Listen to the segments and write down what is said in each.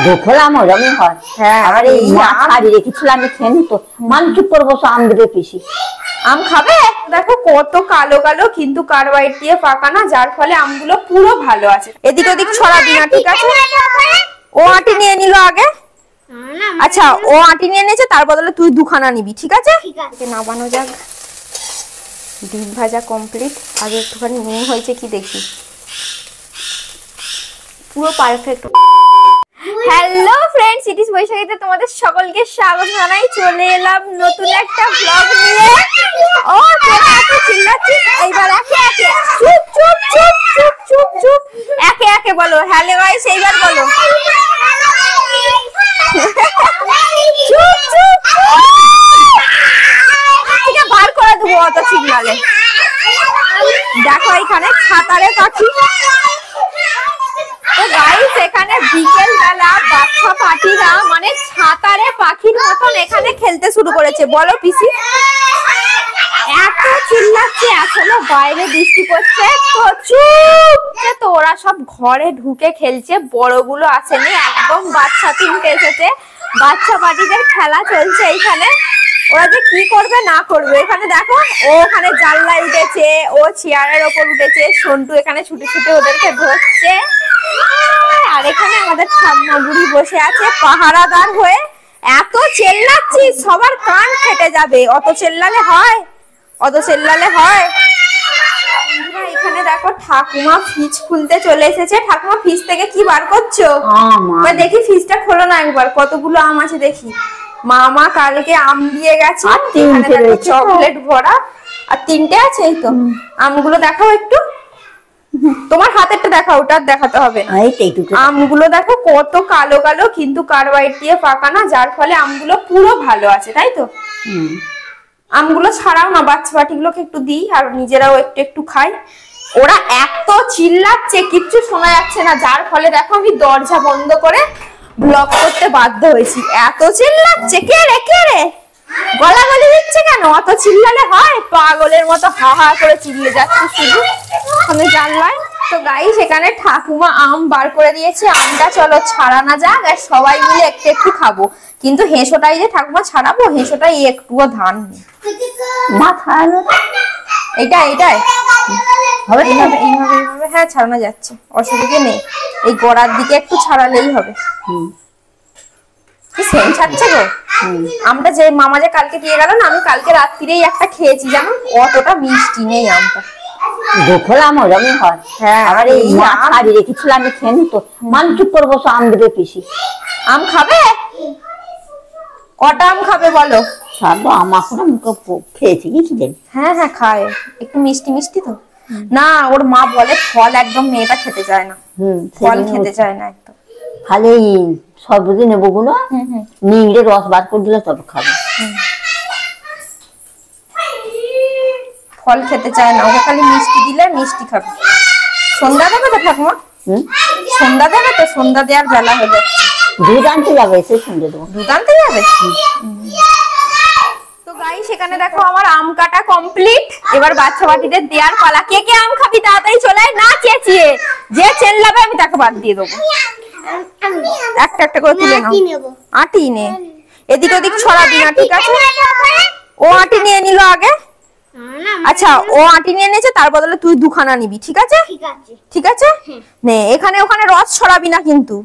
গোখলাম ওরমই হয়। হ্যাঁ, আবার এই মাছ ছাড়ি রেখেছিলাম আমি খেয়ে নিত। মান চুপ করে বসে আম দেবে পিসি। আম খাবে? দেখো কত কালো কালো, কিন্তু কার্বাইড দিয়ে পাকা না, যার ফলে আমগুলো পুরো ভালো আছে। এদিক ওদিক ছড়াবি না, ঠিক আছে? ও আটি নিয়ে নিল আগে। আচ্ছা, ও আটি নিয়ে নিয়েছে, তার বদলে তুই দুখানা নিবি, ঠিক আছে? নামানো যাক। ডিম ভাজা কমপ্লিট। আগে একটুখানি নুন হয়েছে কি দেখি। পুরো perfect. Hello friends, it is বৈশাখীতে তোমাদের সকলকে স্বাগত জানাই। চলে এলাম নতুন একটা ব্লগ নিয়ে। ও তোরা এত চিল্লাচ্ছিস, এইবার একে একে চুপ চুপ চুপ চুপ চুপ চুপ একে একে বলো হ্যালো গাইস, এইবার বলো চুপ চুপ। ঠিক আছে, বার করে দেবো অত চিল্লালে। দেখো এখানে ছাতারে পাখি। তো গাইস, এখানে বিকেল বেলা বাচ্চা পাখিরা মানে ছাতারে পাখির মতন এখানে খেলতে শুরু করেছে। বলো পিসি, এত চিল্লাচ্ছে, আসলে বাইরে বৃষ্টি পড়ছে তো চুপ। তো ওরা সব ঘরে ঢুকে খেলছে, বড়গুলো আসেনি, একদম বাচ্চা তিনটে এসেছে। বাচ্চা পাখিদের খেলা চলছে এইখানে। ওরা যে কি করবে না করবে। এখানে দেখো, ও ওখানে জানলায় উঠেছে, ও চেয়ারের ওপর উঠেছে, সন্টু এখানে ছুটে ছুটে ওদেরকে ধরছে। আর এখানে আমাদের ঠাম্মা বুড়ি বসে আছে পাহারাদার হয়ে। এত চেল্লাচ্ছি, সবার কান ফেটে যাবে। অত চেল্লালে হয়? অত চেল্লালে হয়? এখানে দেখো ঠাকুমা ফ্রিজ খুলতে চলে এসেছে। ঠাকুমা ফ্রিজ থেকে কি বার করছো? দেখি ফ্রিজটা খোলো না একবার, কতগুলো আম আছে দেখি। মামা কালকে আম দিয়ে গেছে, চকলেট ভরা, আর তিনটে আছে। এই তো আমগুলো দেখাও একটু, তোমার হাতেরটা দেখাও, ওটা দেখাতে হবে না। আমগুলো দেখো কত কালো কালো, কিন্তু কার্বাইড দিয়ে পাকা না, যার ফলে আমগুলো পুরো ভালো আছে, তাই তো? আমগুলো ছাড়াও না, বাচ্চা পাটিগুলোকে একটু দিই, আর নিজেরাও একটু একটু খাই। ওরা এত চিল্লাচ্ছে, কিচ্ছু শোনা যাচ্ছে না, যার ফলে দেখো আমি দরজা বন্ধ করে ব্লগ করতে বাধ্য হয়েছি। এত চিল্লাচ্ছে। কে রে কে রে, গলাগলি দিচ্ছে কেন? অত চিল্লালে হয়? পাগলের মতো হা হা করে চিল্লে যাচ্ছে শুধু আমি জানলায়। তো গাইস, এখানে ঠাকুমা আম বার করে দিয়েছে। আমটা চলো ছাড়ানো যাক, আর সবাই মিলে একটু একটু খাবো। কিন্তু হেঁসোটাই যে ঠাকুমা ছাড়াবো, হেঁসোটাই একটুও ধান নেই। এইটাই এইটাই হবে, এইভাবে এইভাবে এইভাবে। হ্যাঁ, ছাড়ানো যাচ্ছে, অসুবিধা নেই। এই গোড়ার দিকে একটু ছাড়ালেই হবে। সেম ছাড়ছে গো। আমটা যে মামা যে কালকে দিয়ে গেল না, আমি কালকে রাত্রিরেই একটা খেয়েছি, জানো? অতটা মিষ্টি নেই আমটা। গোখলাম ওরমই হয়। হ্যাঁ, আবার এই মাছ ছাড়ি রেখেছিলাম আমি খেয়ে নিত। মান চুপ করে বসে আম দেবে পিসি। আম খাবে? কটা আম খাবে বলো? ছাড়বো, আমার কোনো মুখে খেয়েছি কিছু দিন। হ্যাঁ হ্যাঁ, খায়, একটু মিষ্টি মিষ্টি তো। না, ওর মা বলে ফল একদম মেয়েটা খেতে চায় না। ফল খেতে চায় না একদম, খালি সবজি নেবো গুলো নিংড়ে রস বার করে দিলে তবে খাবে। ফল খেতে চায় না, ওকে খালি মিষ্টি দিলে মিষ্টি খাবে। সন্ধ্যা দেবে তো ঠাকুমা? সন্ধ্যা দেবে তো? সন্ধ্যা দেওয়ার বেলা হয়ে যাচ্ছে। দুধ আনতে যাবে, এসে সন্ধ্যে দেবো। দুধ আনতে যাবে? তো গাইস, এখানে দেখো আমার আম কাটা কমপ্লিট। এবার বাচ্চা বাটিদের দেওয়ার পালা। কে কে আম খাবি তাড়াতাড়ি চলে আয়, না চেঁচিয়ে। যে চেল্লাবে আমি তাকে বাদ দিয়ে দেবো। একটা একটা করে তুলে নাও। আটি নে, এদিক ওদিক ছড়াবি না, ঠিক আছে? ও আটি নিয়ে নিল আগে। আচ্ছা, ও আটি নিয়ে নিয়েছে, তার বদলে তুই দুখানা নিবি, ঠিক আছে? ঠিক আছে, নে। এখানে ওখানে রস ছড়াবি না কিন্তু।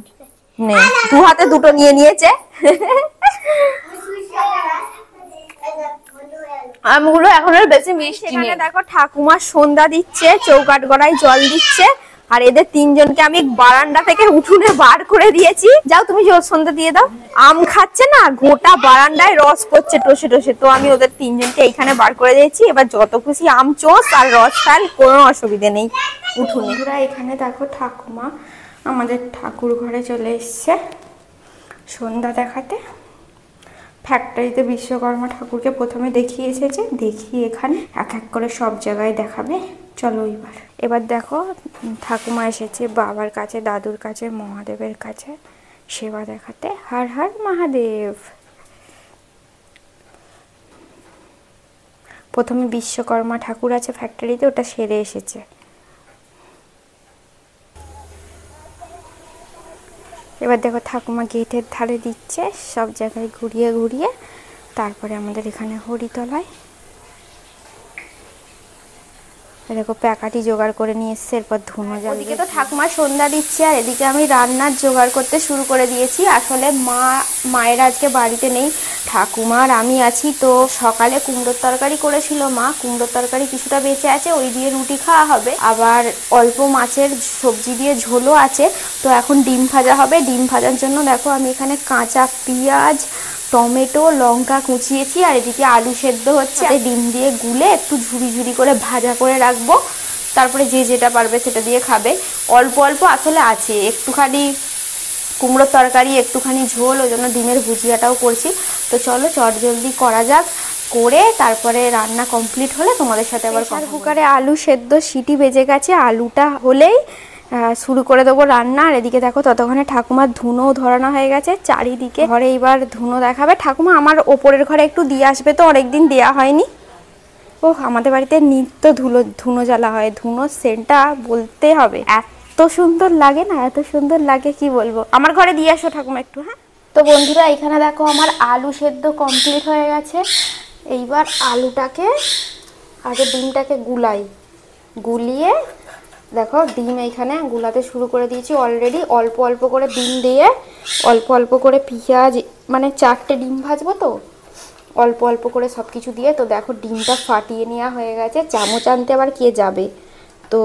নে, দু হাতে দুটো নিয়ে নিয়েছে। আমগুলো এখন বেশি মিষ্টি নেই। দেখো ঠাকুমা সন্ধ্যা দিচ্ছে, চৌকাঠ গড়ায় জল দিচ্ছে। আর এদের তিনজনকে আমি বারান্দা থেকে উঠোনে বার করে দিয়েছি। যাও তুমি সন্ধ্যা দিয়ে দাও। আম খাচ্ছে না, গোটা বারান্দায় রস করছে টসে টসে। তো আমি ওদের তিনজনকে এইখানে বার করে দিয়েছি। এবার যত খুশি আম চোষ আর রস খাল, কোনো অসুবিধে নেই উঠোনে। এখানে দেখো ঠাকুমা আমাদের ঠাকুর ঘরে চলে এসছে সন্ধ্যা দেখাতে। ফ্যাক্টরিতে বিশ্বকর্মা ঠাকুরকে প্রথমে দেখিয়ে এসেছে, দেখিয়ে এখানে এক এক করে সব জায়গায় দেখাবে। চলো এবার দেখো ঠাকুমা এসেছে বাবার কাছে, দাদুর কাছে, মহাদেবের কাছে সেবা দেখাতে। হর হর মহাদেব। প্রথমে বিশ্বকর্মা ঠাকুর আছে ফ্যাক্টরিতে, ওটা সেরে এসেছে। এবার দেখো ঠাকুমা গেটের ধারে দিচ্ছে, সব জায়গায় ঘুরিয়ে ঘুরিয়ে। তারপরে আমাদের এখানে হরিতলায় দেখো প্যাকাটি জোগাড় করে নিয়ে এসছে, এরপর ধুনো জ্বালবে। ওদিকে তো ঠাকুমা সন্ধ্যা দিচ্ছে, আর এদিকে আমি রান্নার জোগাড় করতে শুরু করে দিয়েছি। আসলে মায়ের আজকে বাড়িতে নেই, ঠাকুমা আর আমি আছি। তো সকালে কুমড়োর তরকারি করেছিল মা, কুমড়োর তরকারি কিছুটা বেঁচে আছে, ওই দিয়ে রুটি খাওয়া হবে। আবার অল্প মাছের সবজি দিয়ে ঝোলও আছে। তো এখন ডিম ভাজা হবে। ডিম ভাজার জন্য দেখো আমি এখানে কাঁচা পেঁয়াজ, টমেটো, লঙ্কা কুচিয়েছি, আর এদিকে আলু সেদ্ধ হচ্ছে। ডিম দিয়ে গুলে একটু ঝুরি ঝুরি করে ভাজা করে রাখবো, তারপরে যে যেটা পারবে সেটা দিয়ে খাবে। অল্প অল্প আসলে আছে, একটুখানি কুমড়োর তরকারি, একটুখানি ঝোল, ওই জন্য ডিমের ভুজিয়াটাও করছি। তো চলো চটজলদি করা যাক, করে তারপরে রান্না কমপ্লিট হলে তোমাদের সাথে আবার প্রেসার কুকারে আলু সেদ্ধ সিটি বেজে গেছে। আলুটা হলেই শুরু করে দেবো রান্না। আর এদিকে দেখো ততক্ষণে ঠাকুমার ধুনোও ধরানো হয়ে গেছে চারিদিকে। ঘরে এবার ধুনো দেখাবে ঠাকুমা। আমার ওপরের ঘরে একটু দিয়ে আসবে তো, অনেকদিন দেওয়া হয়নি। ও আমাদের বাড়িতে নিত্য ধুনো জ্বালা হয়, ধুনোর সেন্টটা বলতে হবে, এত সুন্দর লাগে না, এত সুন্দর লাগে কি বলবো। আমার ঘরে দিয়ে আসো ঠাকুমা একটু। হ্যাঁ তো বন্ধুরা, এখানে দেখো আমার আলু সেদ্ধ কমপ্লিট হয়ে গেছে। এইবার আলুটাকে আগে ডিমটাকে গুলিয়ে দেখো ডিম এইখানে গুলাতে শুরু করে দিয়েছি অলরেডি। অল্প অল্প করে ডিম দিয়ে অল্প অল্প করে পেঁয়াজ, মানে 4টে ডিম ভাজবো তো অল্প অল্প করে সব কিছু দিয়ে। তো দেখো ডিমটা ফাটিয়ে নেওয়া হয়ে গেছে, চামচ আনতে আবার কে যাবে। তো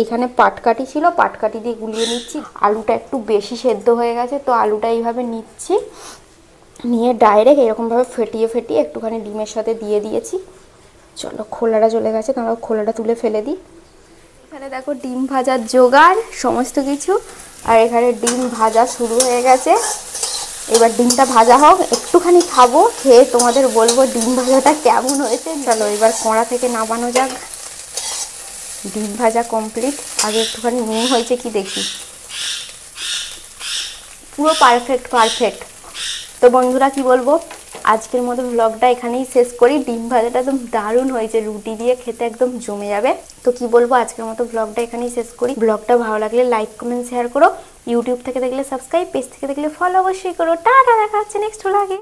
এখানে পাটকাঠি ছিল, পাটকাঠি দিয়ে গুলিয়ে নিচ্ছি। আলুটা একটু বেশি সেদ্ধ হয়ে গেছে, তো আলুটা এইভাবে নিচ্ছি, নিয়ে ডাইরেক্ট এরকমভাবে ফেটিয়ে ফেটিয়ে একটুখানি ডিমের সাথে দিয়ে দিয়েছি। চলো খোলাটা চলে গেছে, তাহলে খোলাটা তুলে ফেলে দিই। এখানে দেখো ডিম ভাজার জোগাড় সমস্ত কিছু, আর এখানে ডিম ভাজা শুরু হয়ে গেছে। এবার ডিমটা ভাজা হোক, একটুখানি খাবো, খেয়ে তোমাদের বলবো ডিম ভাজাটা কেমন হয়েছে। চলো এবার কড়া থেকে নামানো যাক। ডিম ভাজা কমপ্লিট, আগে একটুখানি নুন হয়েছে কি দেখি। পুরো পারফেক্ট। তো বন্ধুরা কি বলবো, আজকের মতো ব্লগটা এখানেই শেষ করি। ডিম ভাজাটা একদম দারুণ হয়েছে, রুটি দিয়ে খেতে একদম জমে যাবে। তো কি বলবো, আজকের মতো ব্লগটা এখানেই শেষ করি। ব্লগটা ভালো লাগলে লাইক কমেন্ট শেয়ার করো। ইউটিউব থেকে দেখলে সাবস্ক্রাইব, পেজ থেকে দেখলে ফলো অবশ্যই করো। টাটা, দেখা হচ্ছে নেক্সট ব্লগে।